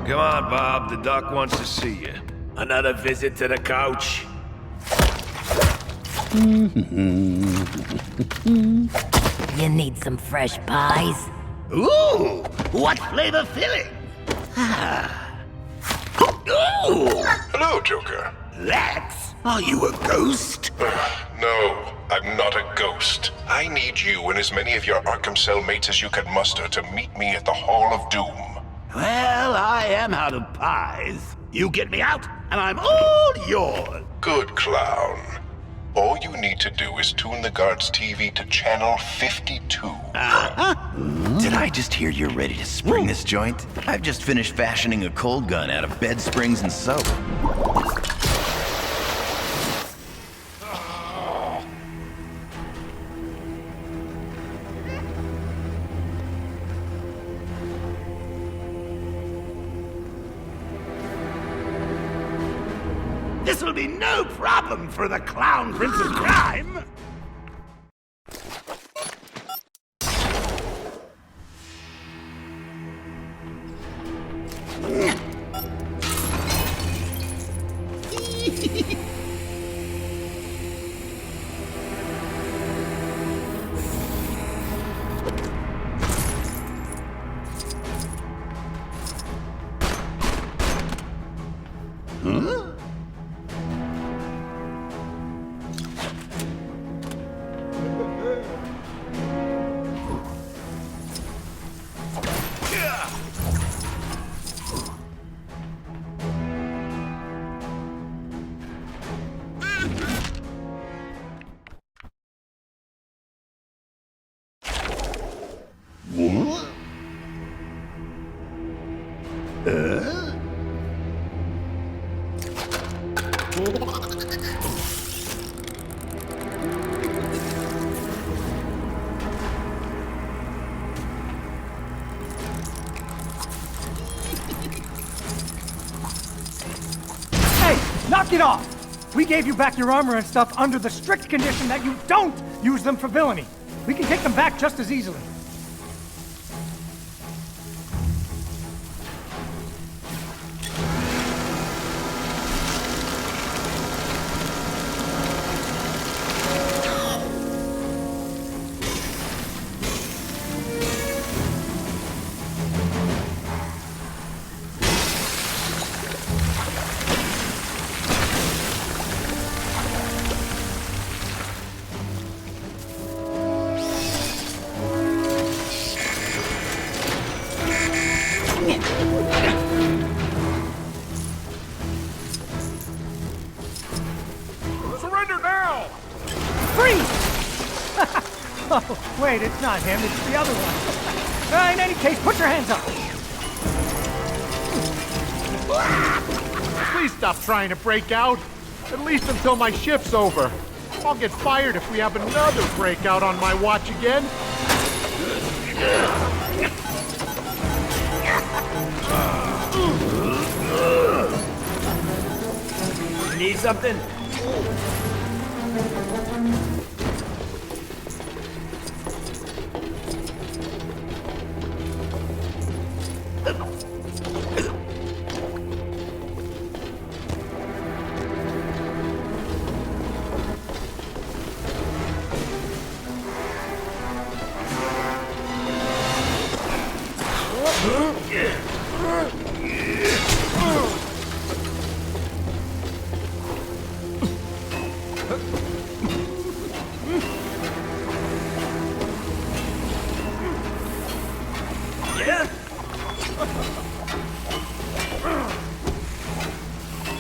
Come on, Bob. The doc wants to see you. Another visit to the couch? You need some fresh pies? Ooh! What flavor filling? Ooh! Hello, Joker. Lex, are you a ghost? No, I'm not a ghost. I need you and as many of your Arkham cellmates as you can muster to meet me at the Hall of Doom. Well, I am out of pies. You get me out, and I'm all yours. Good clown. All you need to do is tune the guard's TV to channel 52. Did I just hear you're ready to spring this joint? I've just finished fashioning a cold gun out of bed springs and soap. This'll be no problem for the Clown Prince of Crime. Knock it off! We gave you back your armor and stuff under the strict condition that you don't use them for villainy. We can take them back just as easily. Surrender now! Freeze! Oh, wait, it's not him, it's the other one. In any case, put your hands up! Please stop trying to break out. At least until my shift's over. I'll get fired if we have another breakout on my watch again. You need something?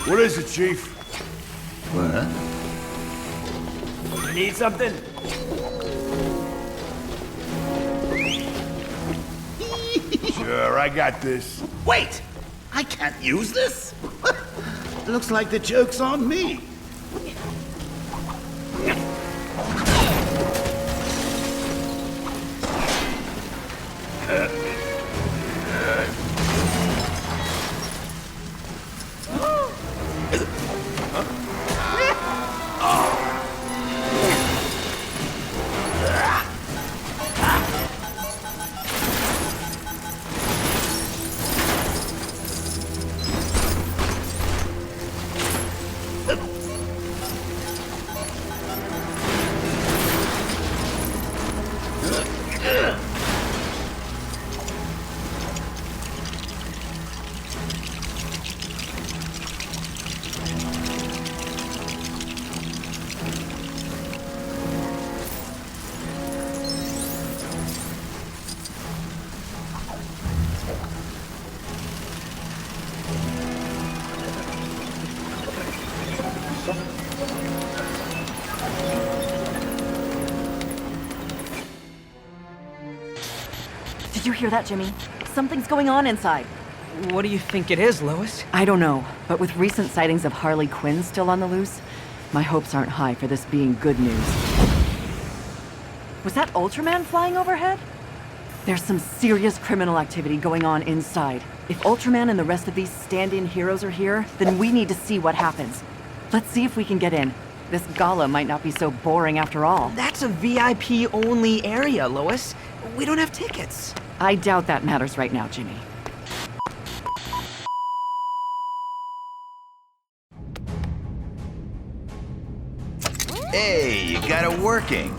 What is it, Chief? What? You need something? Sure, I got this. Wait! I can't use this? Looks like the joke's on me. Did you hear that, Jimmy? Something's going on inside. What do you think it is, Lois? I don't know, but with recent sightings of Harley Quinn still on the loose, my hopes aren't high for this being good news. Was that Ultraman flying overhead? There's some serious criminal activity going on inside. If Ultraman and the rest of these stand-in heroes are here, then we need to see what happens. Let's see if we can get in. This gala might not be so boring after all. That's a VIP-only area, Lois. We don't have tickets. I doubt that matters right now, Jimmy. Hey, you got it working.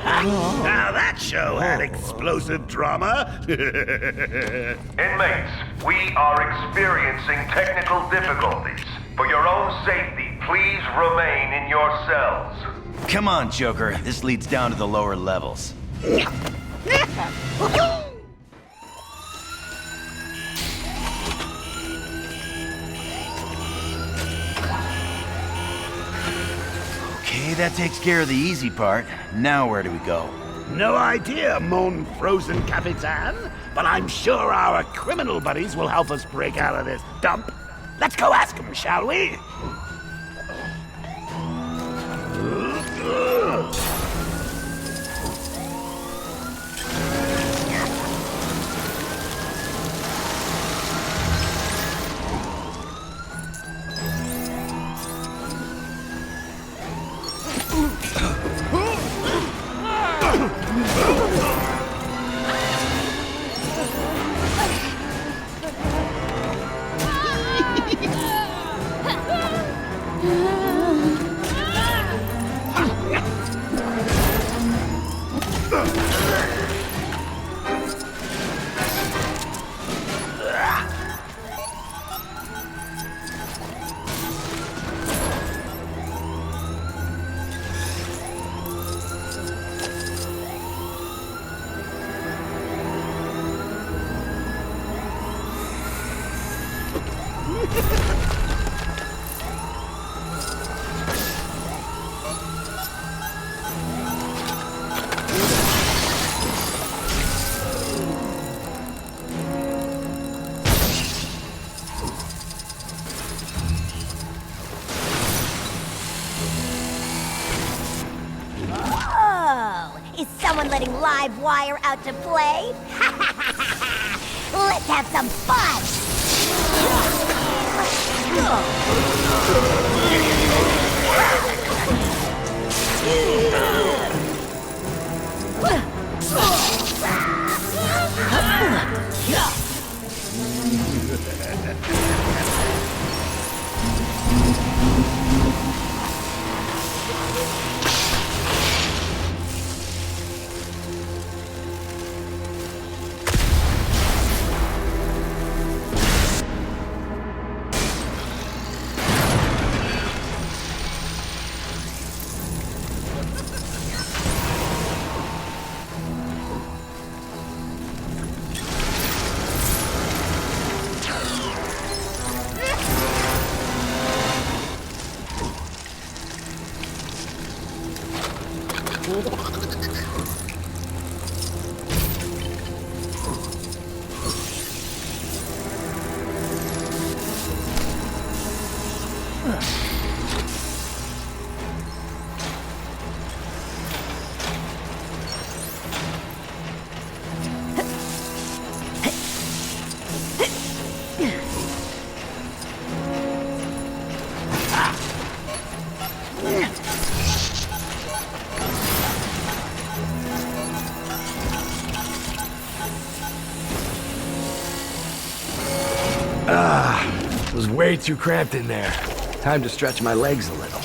Now that show had explosive drama. Inmates, we are experiencing technical difficulties. For your own safety, please remain in your cells. Come on, Joker. This leads down to the lower levels. Okay, that takes care of the easy part. Now where do we go? No idea, mon frozen Capitan, but I'm sure our criminal buddies will help us break out of this dump. Let's go ask them, shall we? Is someone letting live wire out to play? Let's have some fun! It was way too cramped in there. Time to stretch my legs a little.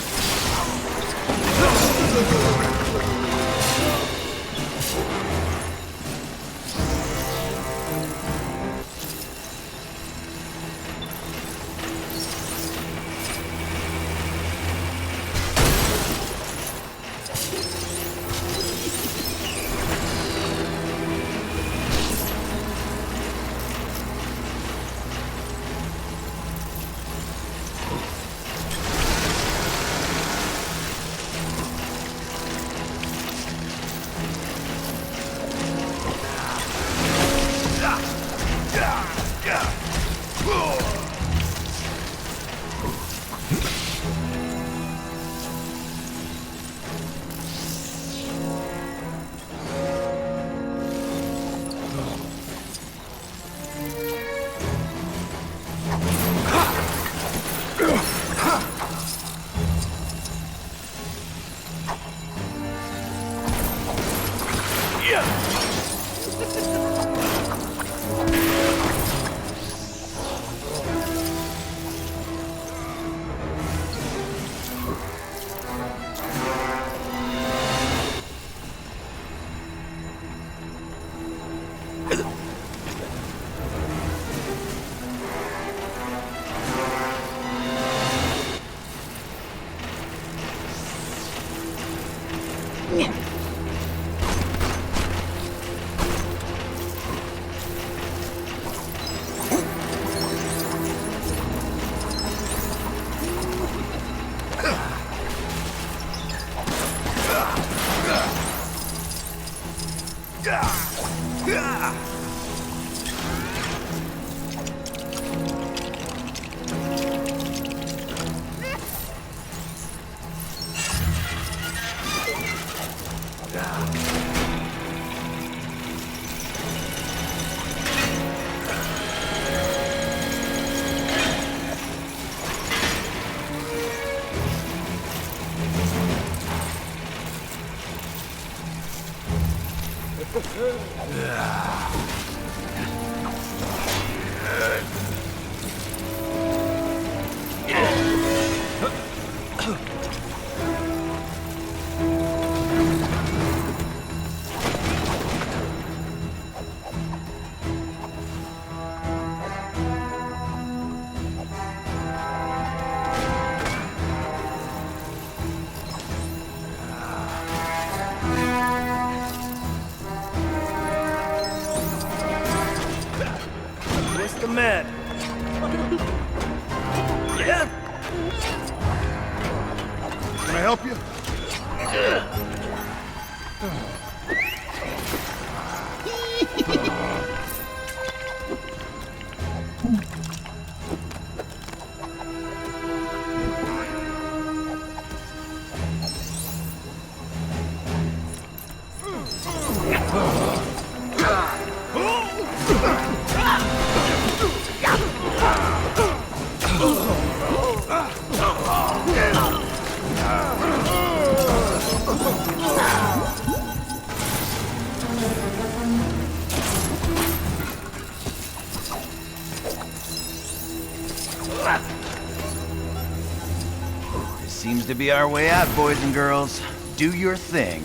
the man. Yeah? Can I help you? This seems to be our way out, boys and girls. Do your thing.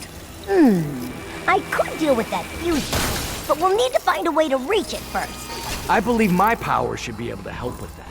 I could deal with that fusion, but we'll need to find a way to reach it first. I believe my power should be able to help with that.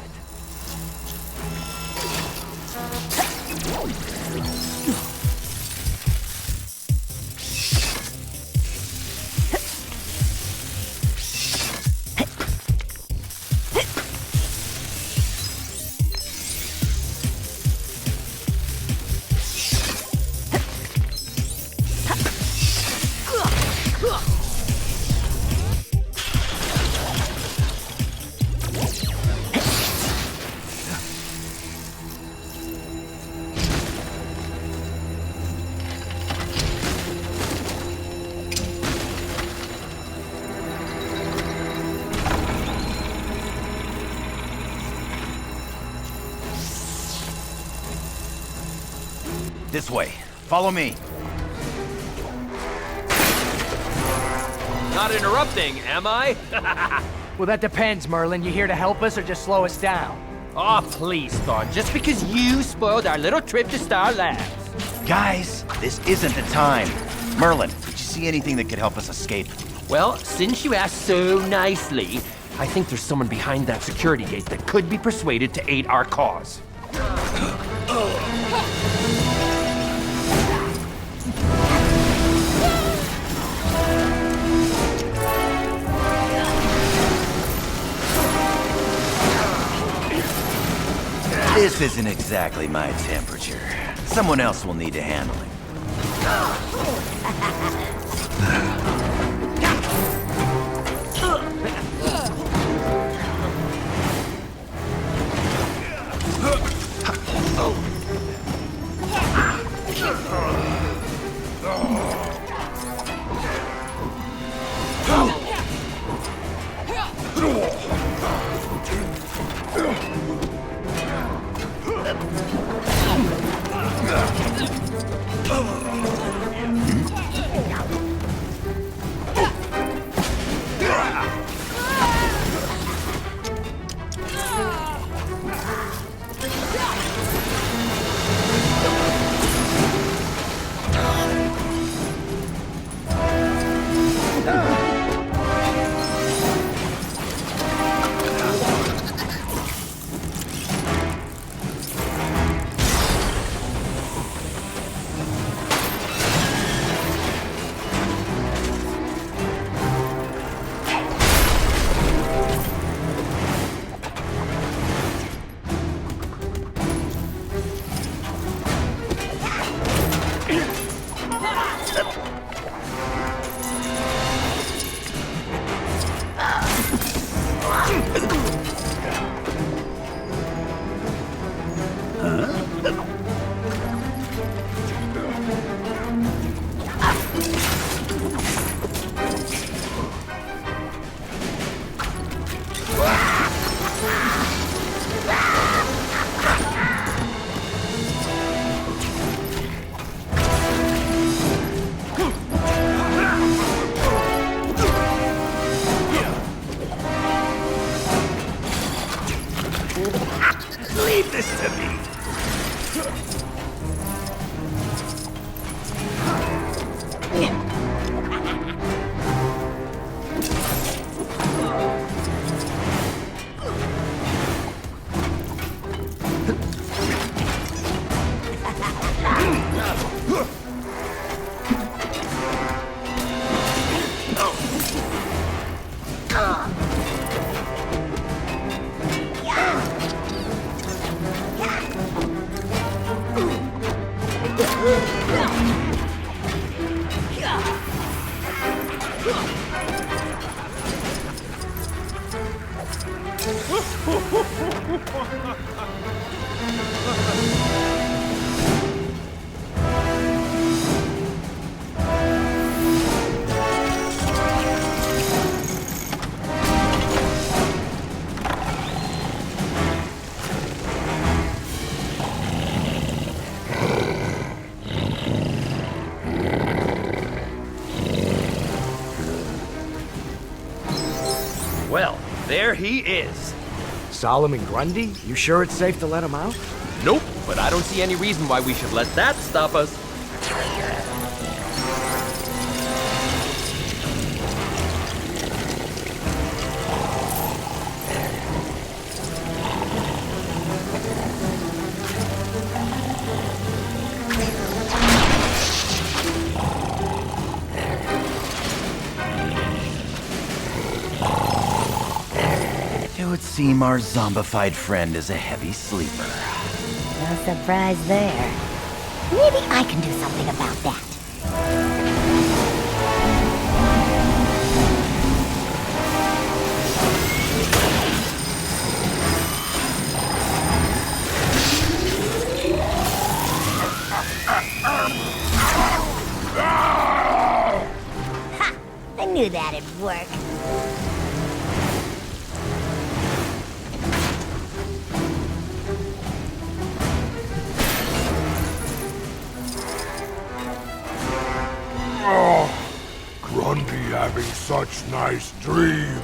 This way. Follow me. Not interrupting, am I? Well, that depends, Merlin. You here to help us or just slow us down? Oh, please, Thorn. Just because you spoiled our little trip to Star Labs. Guys, this isn't the time. Merlin, did you see anything that could help us escape? Well, since you asked so nicely, I think there's someone behind that security gate that could be persuaded to aid our cause. This isn't exactly my temperature. Someone else will need to handle it. Leave this to me. Well, there he is. Solomon Grundy? You sure it's safe to let him out? Nope, but I don't see any reason why we should let that stop us. It would seem our zombified friend is a heavy sleeper. No surprise there. Maybe I can do something about that. Ha! I knew that'd work. Grundy having such nice dreams.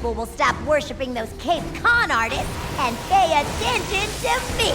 people will stop worshipping those Cape Con artists and pay attention to me.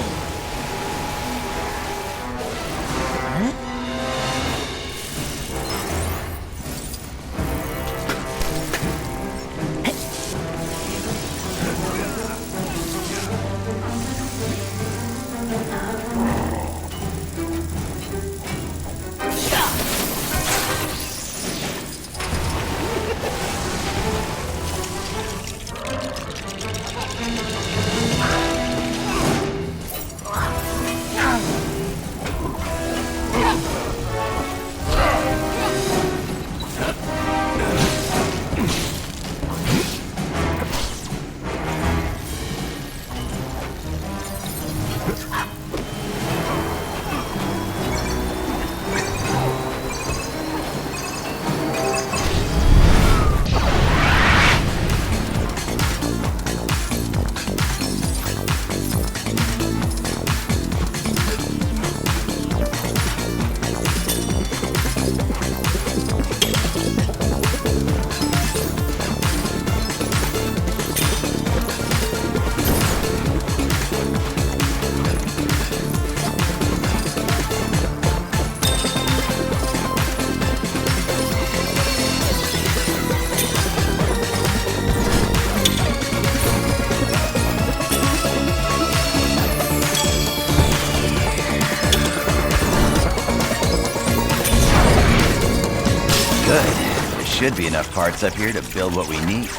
Should be enough parts up here to build what we need.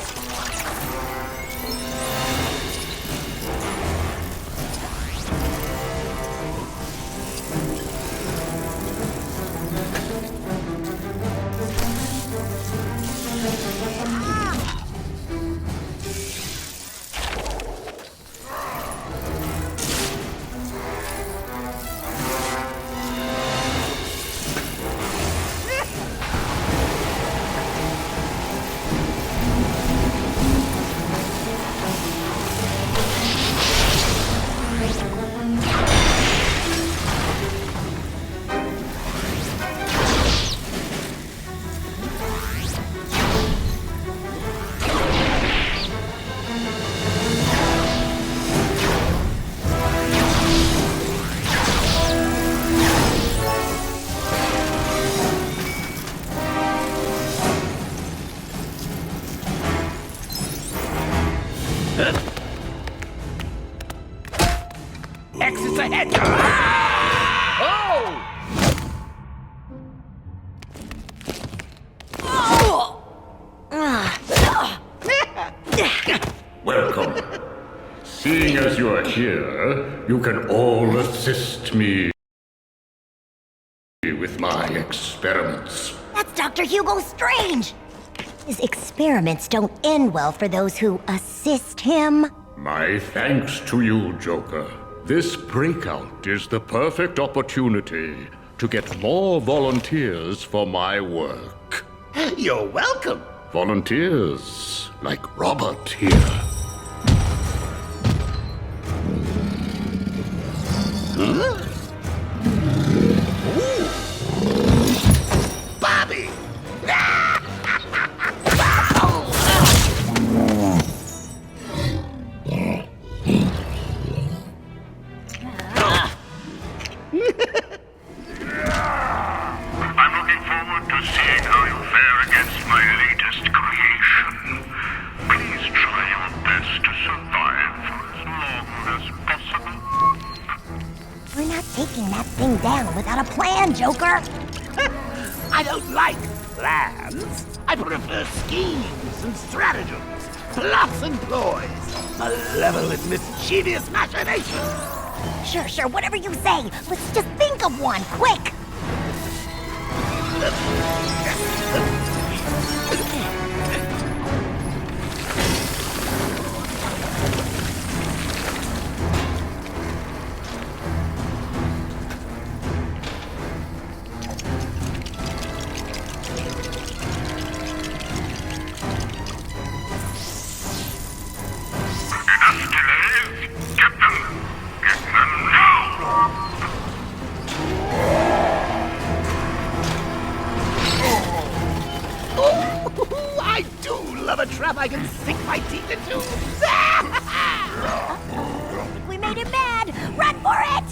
Exits ahead! Welcome. Seeing as you are here, you can all assist me with my experiments. That's Dr. Hugo Strange! His experiments don't end well for those who assist him. My thanks to you, Joker. This breakout is the perfect opportunity to get more volunteers for my work. You're welcome. Volunteers like Robert here. Huh? Bobby! I'm looking forward to seeing how you fare against my latest creation. Please try your best to survive for as long as possible. We're not taking that thing down without a plan, Joker! I don't like plans. I prefer schemes and stratagems, plots and ploys, malevolent, mischievous machinations. Sure, whatever you say. Let's just think of one, quick! I do love a trap I can sink my it too. We made him mad! Run for it!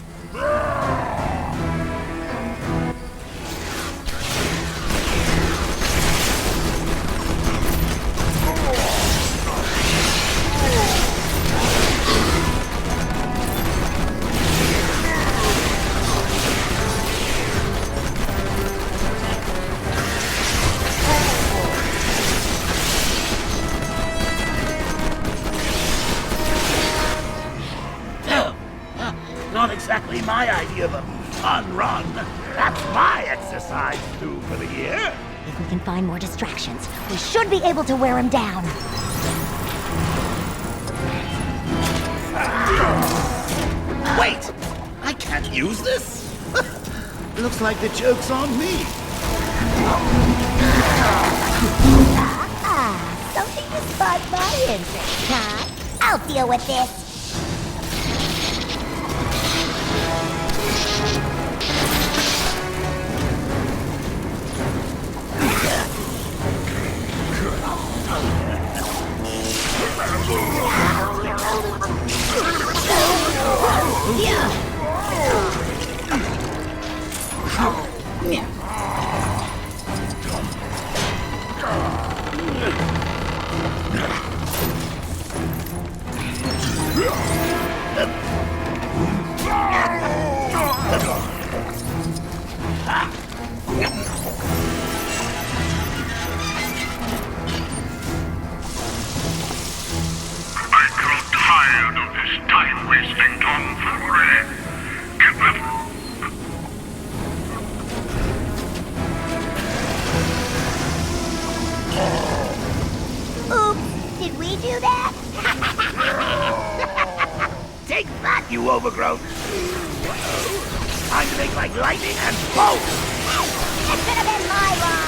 Not exactly my idea of a fun run. That's my exercise too for the year. If we can find more distractions, we should be able to wear him down. Wait! I can't use this? Looks like the joke's on me. Something to spot my interest, huh? I'll deal with this. Take that, you overgrowth! Time to make like lightning and bolt! It could have been my line!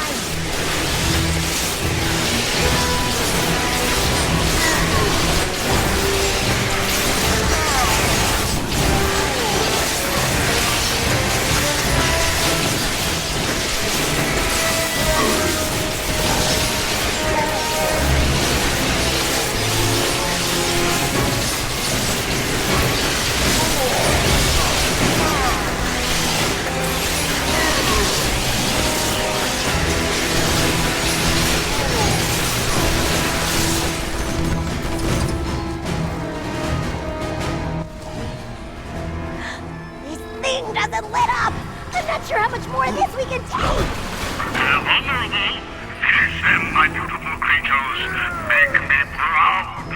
Doesn't let up! I'm not sure how much more of this we can take! They're vulnerable. Finish them, my beautiful creatures. Make me proud.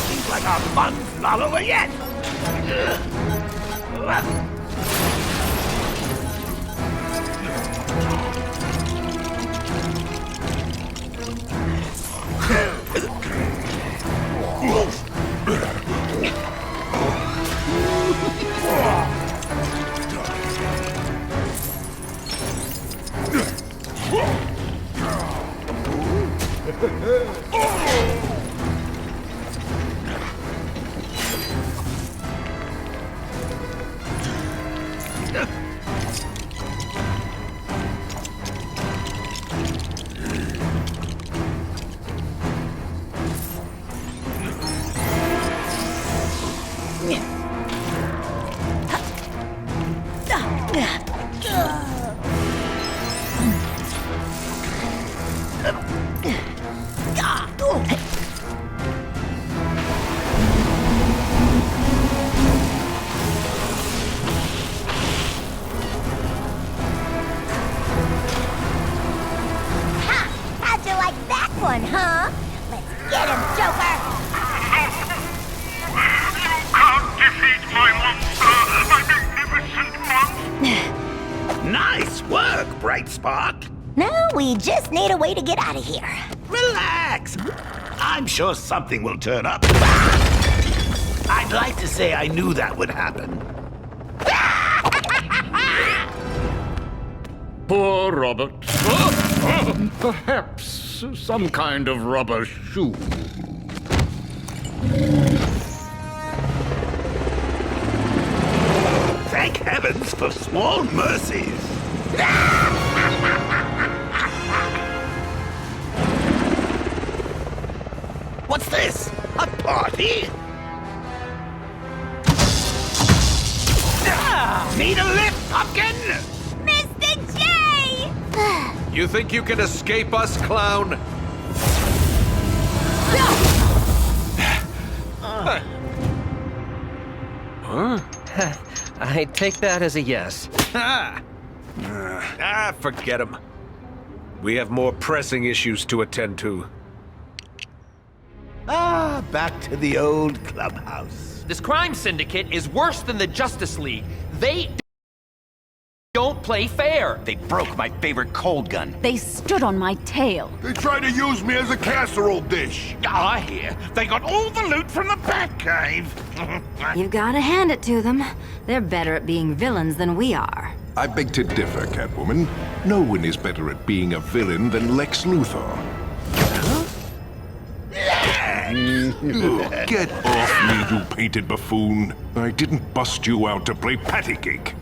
Seems like our fun's not over yet! Huh? Let's get him, Joker! You can't defeat my monster, my magnificent monster! Nice work, Bright Spark! Now we just need a way to get out of here. Relax! I'm sure something will turn up. I'd like to say I knew that would happen. Poor Robert. Perhaps some kind of rubber shoe. Thank heavens for small mercies. this? A party? Need a lift, Pumpkin? Mr. J! You think you can escape us, clown? Huh? I take that as a yes. Forget him. We have more pressing issues to attend to. Back to the old clubhouse. This crime syndicate is worse than the Justice League. They don't play fair. They broke my favorite cold gun. They stood on my tail. They tried to use me as a casserole dish. I hear they got all the loot from the Batcave. You've gotta hand it to them. They're better at being villains than we are. I beg to differ, Catwoman. No one is better at being a villain than Lex Luthor. Get off me, you painted buffoon. I didn't bust you out to play patty cake.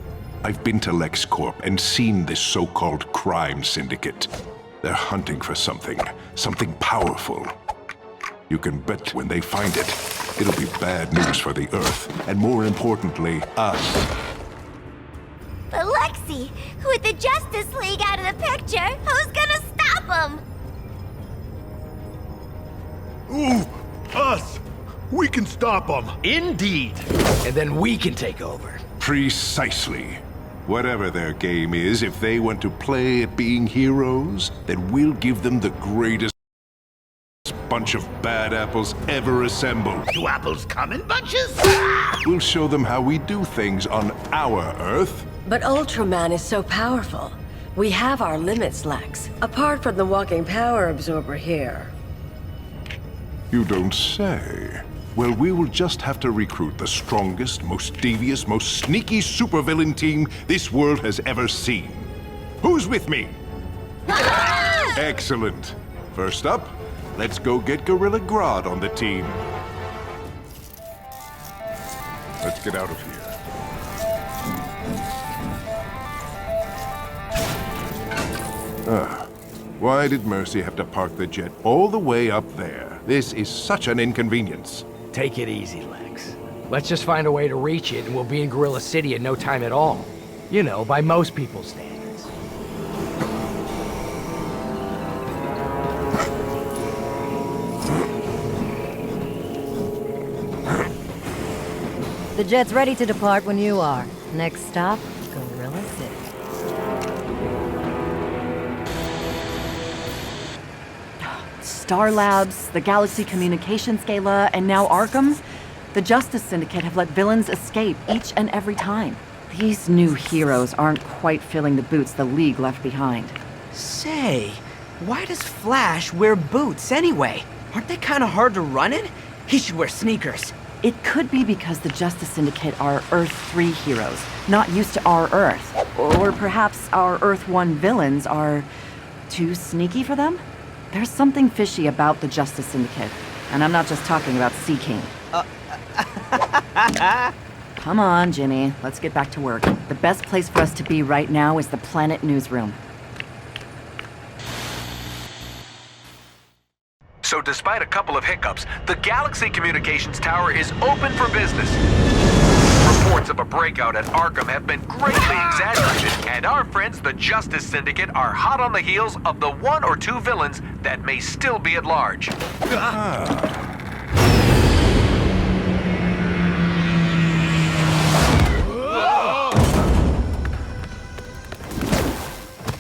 I've been to LexCorp and seen this so-called crime syndicate. They're hunting for something powerful. You can bet when they find it, it'll be bad news for the Earth, and more importantly, us. But Lexi, with the Justice League out of the picture, who's gonna stop them? Ooh, us! We can stop them! Indeed! And then we can take over. Precisely. Whatever their game is, if they want to play at being heroes, then we'll give them the greatest bunch of bad apples ever assembled. Do apples come in bunches? We'll show them how we do things on our Earth. But Ultraman is so powerful. We have our limits, Lex. Apart from the walking power absorber here. You don't say. Well, we will just have to recruit the strongest, most devious, most sneaky supervillain team this world has ever seen. Who's with me? Excellent. First up, let's go get Gorilla Grodd on the team. Let's get out of here. Why did Mercy have to park the jet all the way up there? This is such an inconvenience. Take it easy, Lex. Let's just find a way to reach it, and we'll be in Gorilla City in no time at all. You know, by most people's standards. The jet's ready to depart when you are. Next stop, Gorilla City. Star Labs, the Galaxy Communications Gala, and now Arkham? The Justice Syndicate have let villains escape each and every time. These new heroes aren't quite filling the boots the League left behind. Say, why does Flash wear boots anyway? Aren't they kind of hard to run in? He should wear sneakers. It could be because the Justice Syndicate are Earth 3 heroes, not used to our Earth. Or perhaps our Earth 1 villains are too sneaky for them? There's something fishy about the Justice Syndicate, and I'm not just talking about Sea King. Come on, Jimmy, let's get back to work. The best place for us to be right now is the Planet Newsroom. So despite a couple of hiccups, the Galaxy Communications Tower is open for business. Reports of a breakout at Arkham have been greatly exaggerated, and our friends the Justice Syndicate are hot on the heels of the one or two villains that may still be at large.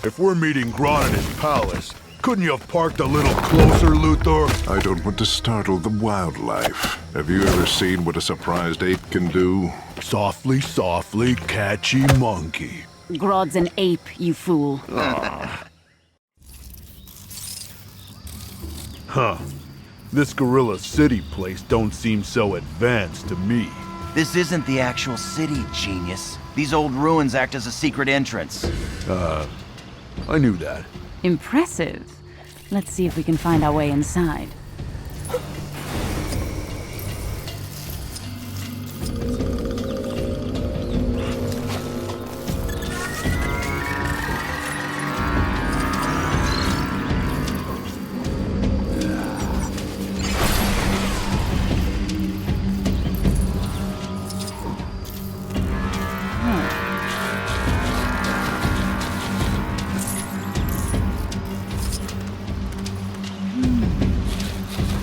If we're meeting Grodd in his palace, couldn't you have parked a little closer, Luthor? I don't want to startle the wildlife. Have you ever seen what a surprised ape can do? Softly, softly, catchy monkey. Grodd's an ape, you fool. Huh. This Gorilla City place don't seem so advanced to me. This isn't the actual city, genius. These old ruins act as a secret entrance. I knew that. Impressive. Let's see if we can find our way inside.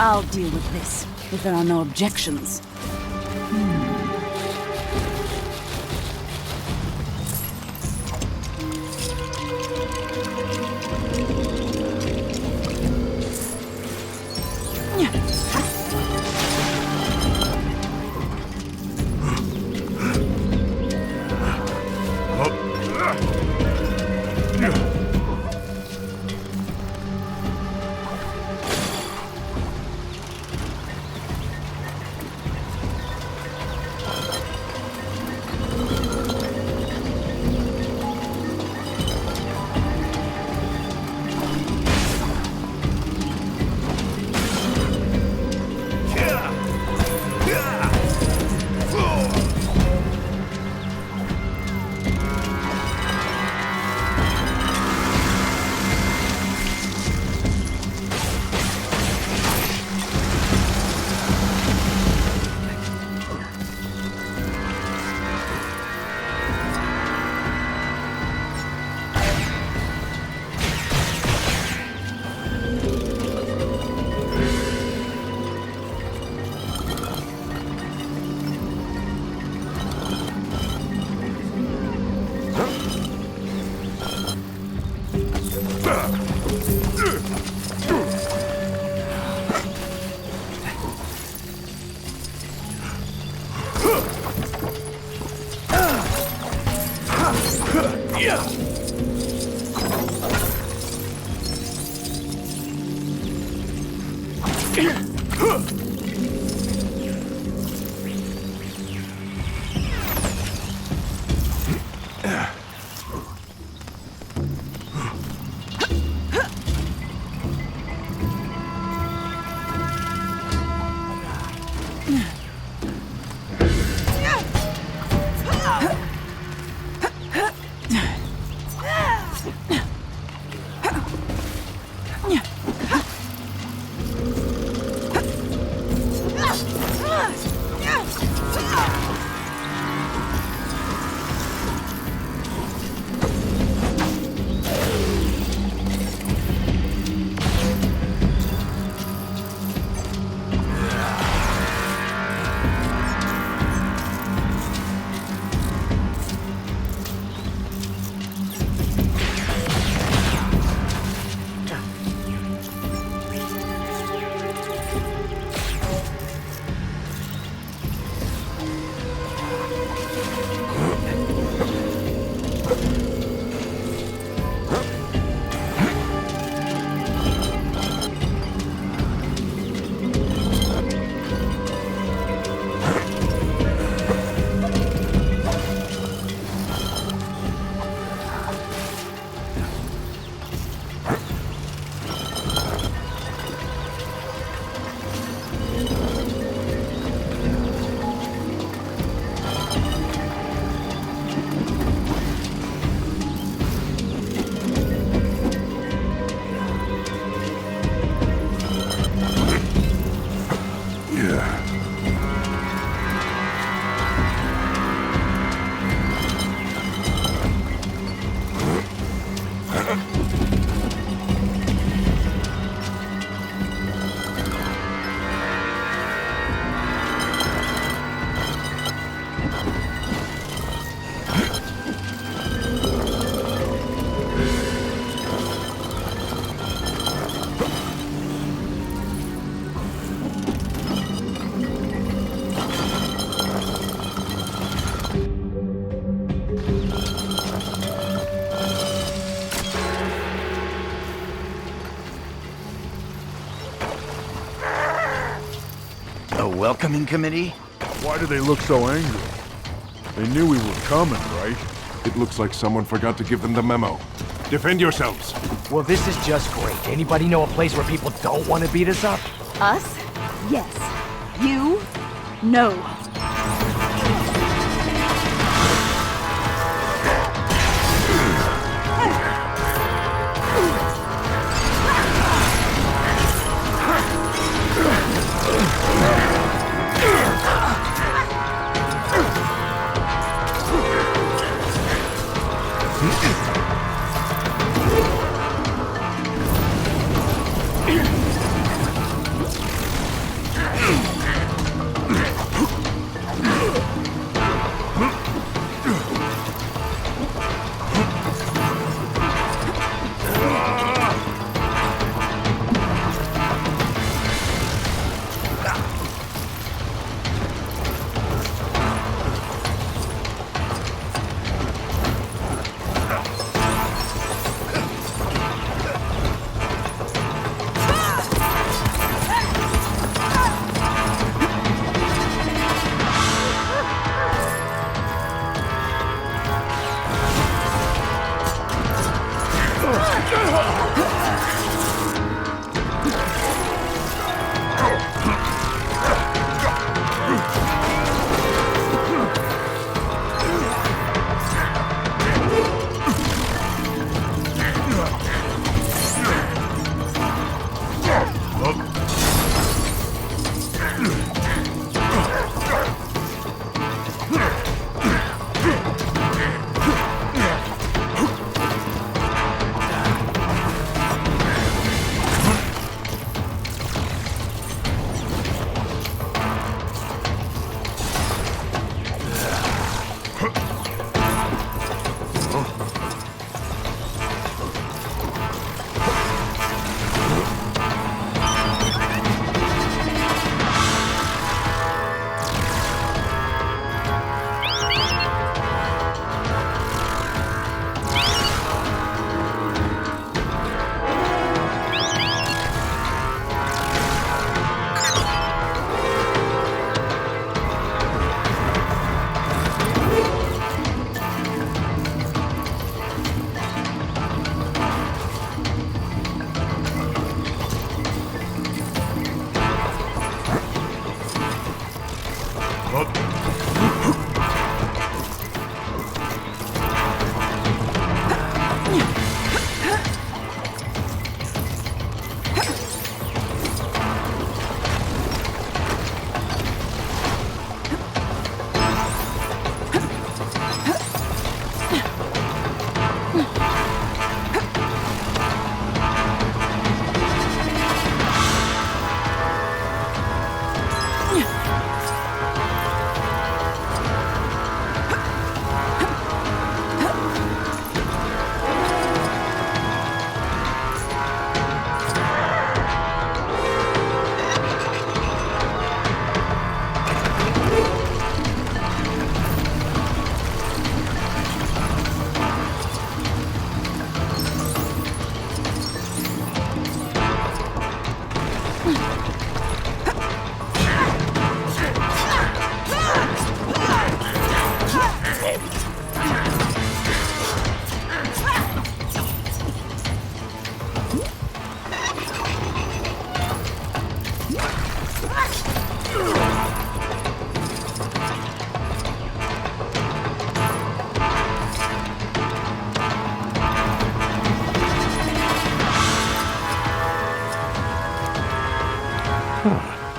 I'll deal with this, if there are no objections. Welcoming committee? Why do they look so angry? They knew we were coming, right? It looks like someone forgot to give them the memo. Defend yourselves. Well, this is just great. Anybody know a place where people don't want to beat us up? Us? Yes. You? No.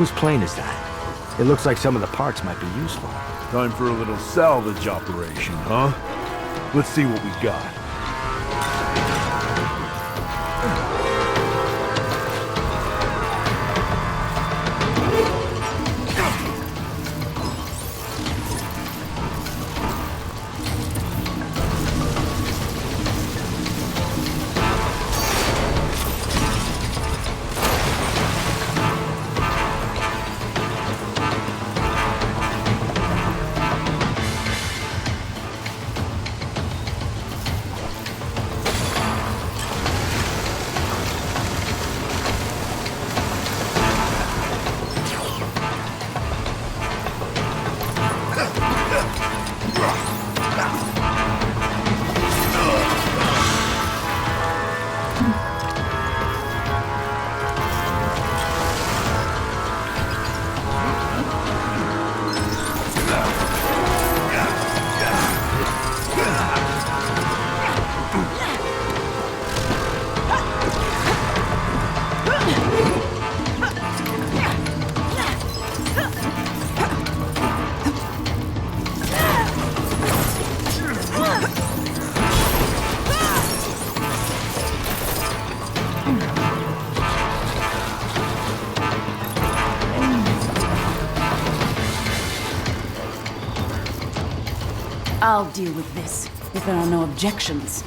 Whose plane is that? It looks like some of the parts might be useful. Time for a little salvage operation, huh? Let's see what we got. I'll deal with this, if there are no objections.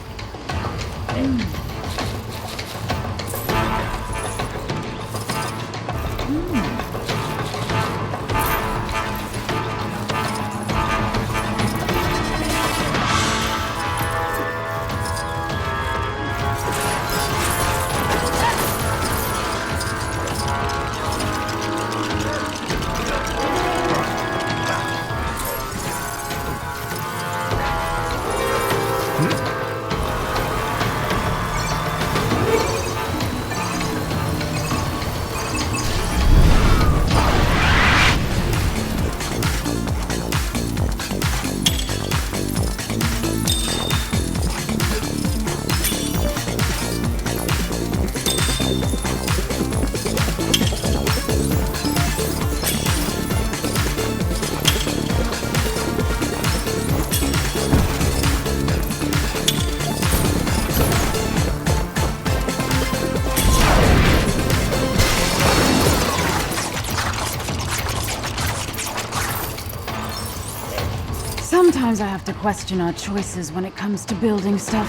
Sometimes I have to question our choices when it comes to building stuff.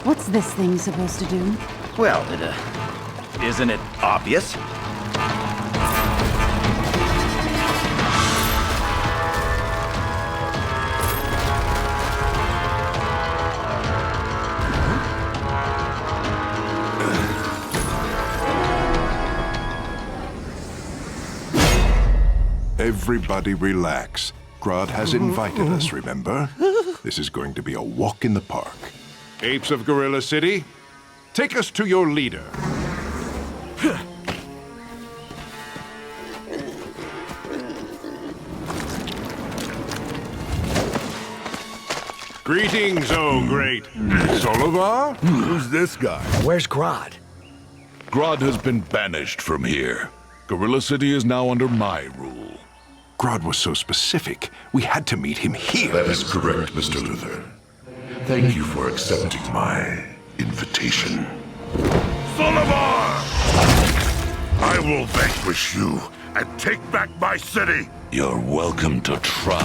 What's this thing supposed to do? Well, isn't it obvious? Everybody relax. Grodd has invited us, remember? This is going to be a walk in the park. Apes of Gorilla City, take us to your leader. Greetings, oh great Solivar? Who's this guy? Where's Grodd? Grodd has been banished from here. Gorilla City is now under my rule. Grodd was so specific. We had to meet him here. That is correct, Mr. Luthor. Thank you for accepting my invitation. Solivar! I will vanquish you and take back my city. You're welcome to try.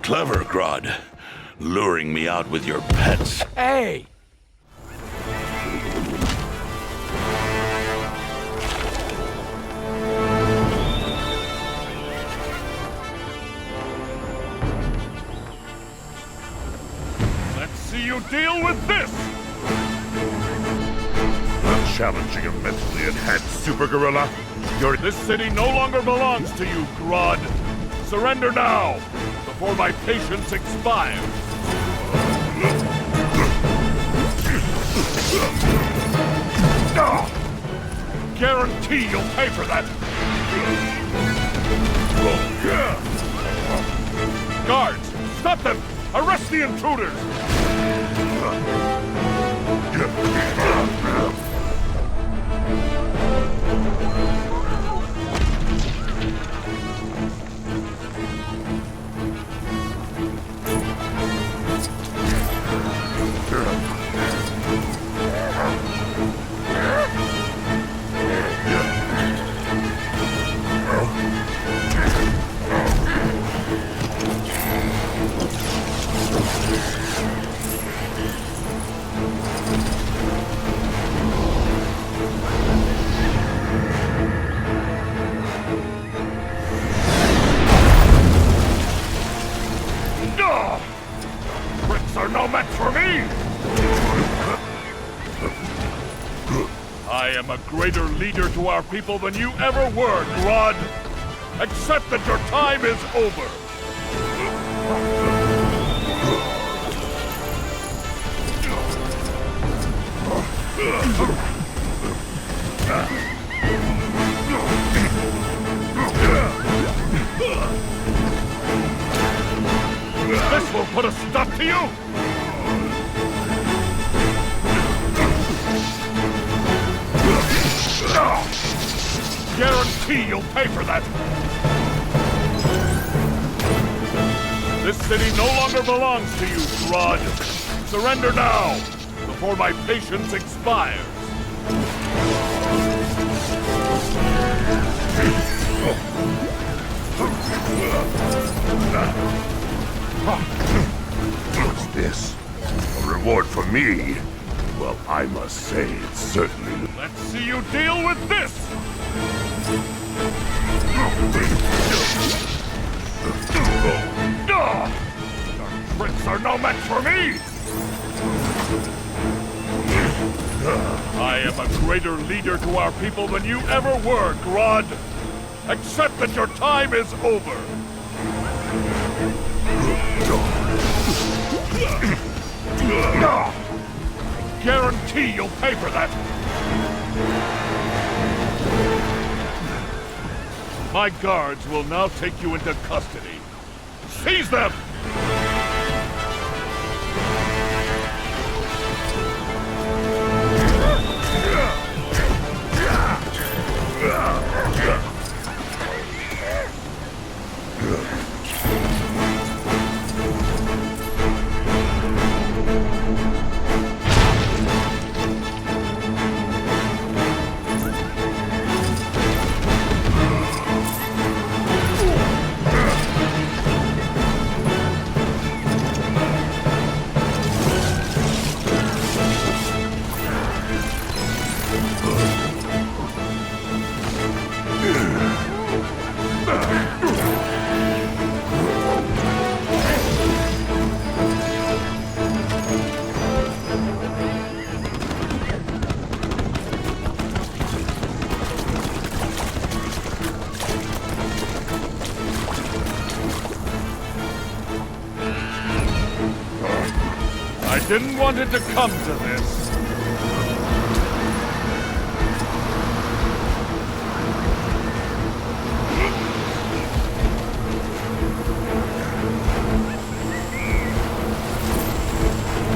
Clever, Grodd. Luring me out with your pets. Hey! See you deal with this! Unchallenging and mentally enhanced Super Gorilla. This city no longer belongs to you, Grodd. Surrender now, before my patience expires. Guarantee you'll pay for that. Guards, stop them! Arrest the intruders! Bricks are no match for me! I am a greater leader to our people than you ever were, Grodd! Accept that your time is over! This will put a stop to you! Guarantee you'll pay for that! This city no longer belongs to you, Grodd! Surrender now, before my patience expires! What's this? A reward for me? Well, I must say, it's certainly... Let's see you deal with this! Your tricks are no match for me! I am a greater leader to our people than you ever were, Grodd! Accept that your time is over! Guarantee you'll pay for that! My guards will now take you into custody. Seize them! didn't want it to come to this.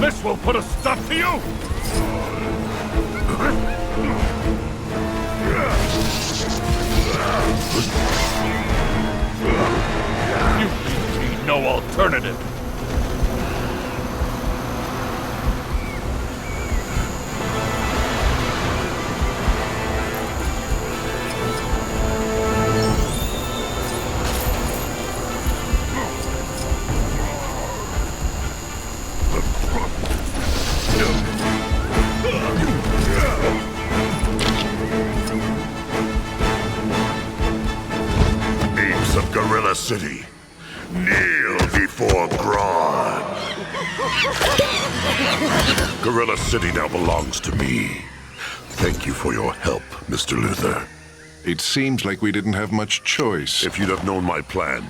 This will put a stop to you! You leave me no alternative. Apes of Gorilla City, kneel before Grodd. Gorilla City now belongs to me. Thank you for your help, Mr. Luthor. It seems like we didn't have much choice. If you'd have known my plan,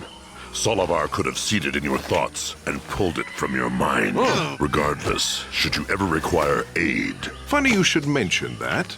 Solovar could have seeded in your thoughts and pulled it from your mind. Regardless, should you ever require aid. Funny you should mention that.